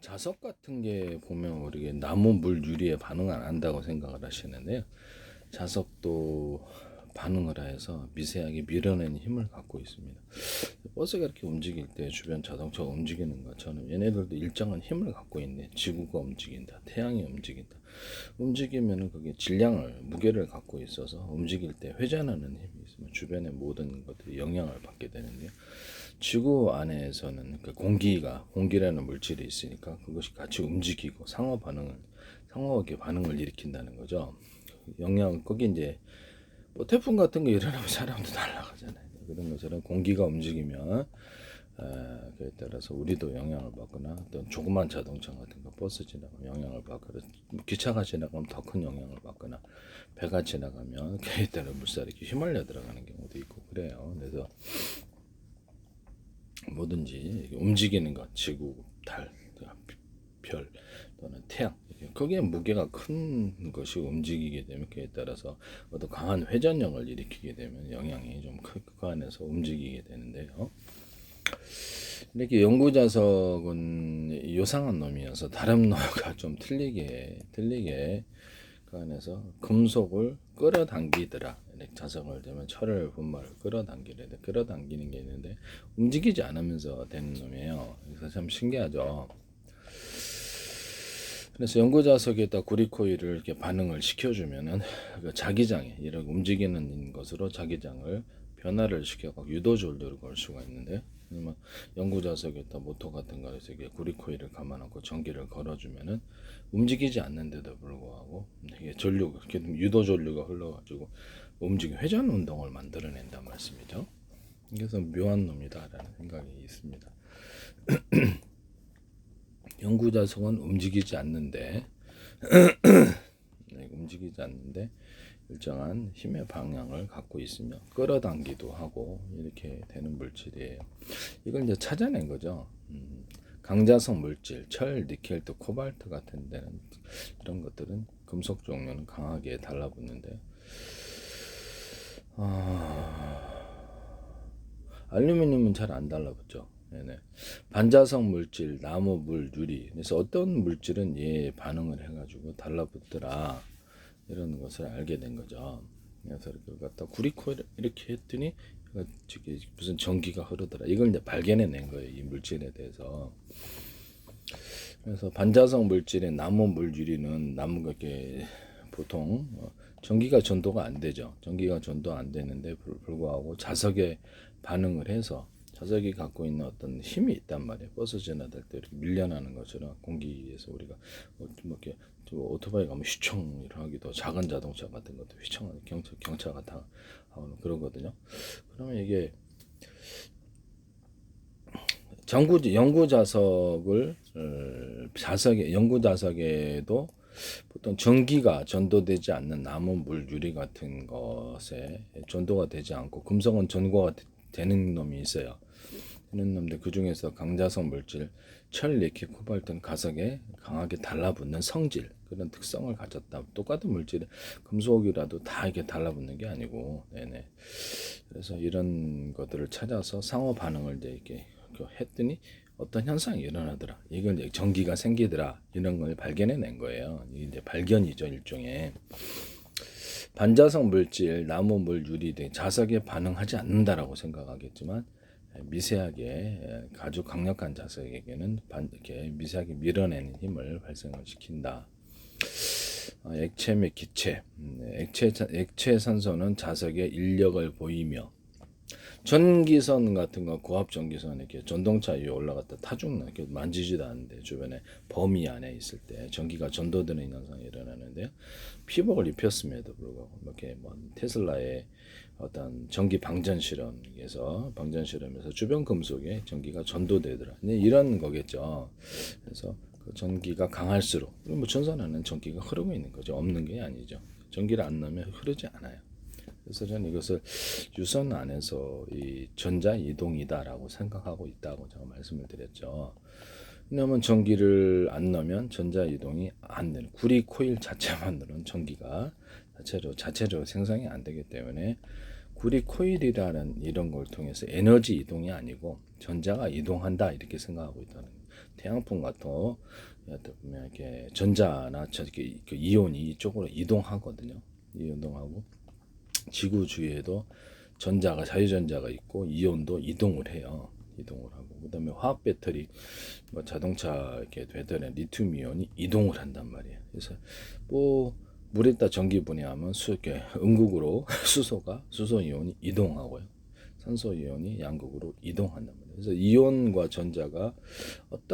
자석 같은 게 보면 우리 나무 물 유리에 반응 안 한다고 생각을 하시는데요. 자석도 반응을 해서 미세하게 밀어내는 힘을 갖고 있습니다. 버스가 이렇게 움직일 때 주변 자동차가 움직이는 것처럼 얘네들도 일정한 힘을 갖고 있네. 지구가 움직인다. 태양이 움직인다. 움직이면은 그게 질량을, 무게를 갖고 있어서 움직일 때 회전하는 힘이 있으면 주변의 모든 것들이 영향을 받게 되는데요. 지구 안에서는 그 공기라는 물질이 있으니까 그것이 같이 움직이고 상호하게 반응을 일으킨다는 거죠. 거기 이제 뭐 태풍 같은 거 일어나면 사람도 날아가잖아요. 그런 것처럼 공기가 움직이면 그에 따라서 우리도 영향을 받거나 어떤 조그만 자동차 같은 거 버스 지나가면 영향을 받거나 기차가 지나가면 더 큰 영향을 받거나 배가 지나가면 그에 따라 물살이 휘말려 들어가는 경우도 있고 그래요. 그래서 뭐든지 움직이는 것, 지구, 달, 별 또는 태양 거기에 무게가 큰 것이 움직이게 되면 그에 따라서 어떤 강한 회전력을 일으키게 되면 영향이 좀 그 안에서 움직이게 되는데요. 이렇게 연구 자석은 요상한 놈이어서 다른 놈과 좀 틀리게 그 안에서 금속을 끌어당기더라. 이렇게 자석을 되면 철을 분말을 끌어당기는 게 있는데 움직이지 않으면서 되는 놈이에요. 그래서 참 신기하죠. 그래서 연구 자석에다 구리코일을 이렇게 반응을 시켜주면은 그 자기장에 이렇게 움직이는 것으로 자기장을 변화를 시켜서 유도절도를 걸 수가 있는데, 그러면 연구 자석에다 모터 같은 거에서 이게 구리코일을 감아놓고 전기를 걸어주면은 움직이지 않는데도 불구하고 이게 이렇게 유도 전류가 흘러가지고 회전 운동을 만들어낸단 말씀이죠. 그래서 묘한 놈이다라는 생각이 있습니다. 연구 자석은 움직이지 않는데 일정한 힘의 방향을 갖고 있으며 끌어당기도 하고 이렇게 되는 물질이에요. 이걸 이제 찾아낸 거죠. 강자성 물질, 철, 니켈, 또 코발트 같은 데는 이런 것들은 금속 종류는 강하게 달라붙는데 알루미늄은 잘 안 달라붙죠. 네네. 반자성 물질, 나무, 물, 유리. 그래서 어떤 물질은 얘 반응을 해가지고 달라붙더라. 이런 것을 알게 된 거죠. 그래서 이렇게 갖다 구리코일 이렇게 했더니 무슨 전기가 흐르더라. 이걸 이제 발견해낸 거예요. 이 물질에 대해서. 그래서 반자성 물질의 나무, 물, 유리는 나무가 이렇게 보통 전기가 전도가 안 되죠. 전기가 전도 안 되는데 불구하고 자석에 반응을 해서 자석이 갖고 있는 어떤 힘이 있단 말이에요. 버스 지나들 때 이렇게 밀려나는 것처럼 공기에서 우리가 뭐 이렇게 오토바이 가면 휘청 하기도 작은 자동차 같은 것도 휘청하는 경차가 다 그러거든요. 그러면 이게 연구 자석을 연구 자석에도 보통 전기가 전도되지 않는 나무, 물, 유리 같은 것에 전도가 되지 않고 금속은 전도가 되는 놈이 있어요. 되는 놈들 그 중에서 강자성 물질, 철, 니켈, 코발트는 가석에 강하게 달라붙는 성질 그런 특성을 가졌다. 똑같은 물질에 금속이라도 다 이렇게 달라붙는 게 아니고, 네네. 그래서 이런 것들을 찾아서 상호 반응을 이제 이렇게 했더니 어떤 현상이 일어나더라. 이걸 이제 전기가 생기더라. 이런 걸 발견해낸 거예요. 이게 이제 발견이죠, 일종의. 반자성 물질, 나무, 물, 유리 등 자석에 반응하지 않는다라고 생각하겠지만 미세하게 아주 강력한 자석에게는 이렇게 미세하게 밀어내는 힘을 발생을 시킨다. 액체 및 기체, 액체 산소는 자석에 인력을 보이며 전기선 같은 거 고압 전기선 이렇게 전동차 위에 올라갔다 타죽는 이렇게 만지지도 않는데 주변에 범위 안에 있을 때 전기가 전도되는 현상이 일어나는데요. 피복을 입혔음에도 불구하고 이렇게 뭐 테슬라의 어떤 전기 방전 실험에서 주변 금속에 전기가 전도되더라. 이런 거겠죠. 그래서 그 전기가 강할수록 뭐 전선에는 전기가 흐르고 있는 거죠. 없는 게 아니죠. 전기를 안 넣으면 흐르지 않아요. 그래서 저는 이것을 유선 안에서 이 전자 이동이다라고 생각하고 있다고 제가 말씀을 드렸죠. 왜냐하면 전기를 안 넣으면 전자 이동이 안 되는 구리 코일 자체만으로는 전기가 자체로 생성이 안 되기 때문에 구리 코일이라는 이런 걸 통해서 에너지 이동이 아니고 전자가 이동한다 이렇게 생각하고 있다는 거예요. 태양풍 같은 보면 이렇게 전자나 저기 그 이온이 이쪽으로 이동하거든요. 이동하고 지구 주위에도 전자가 자유전자가 있고 이온도 이동을 해요. 이동을 하고 그다음에 화학 배터리 뭐 자동차 이렇게 되더라도 리튬 이온이 이동을 한단 말이에요. 그래서 뭐 물에다 전기 분해하면 이렇게 음극으로 수소 이온이 이동하고요. 산소 이온이 양극으로 이동한단 말이에요. 그래서 이온과 전자가 어떤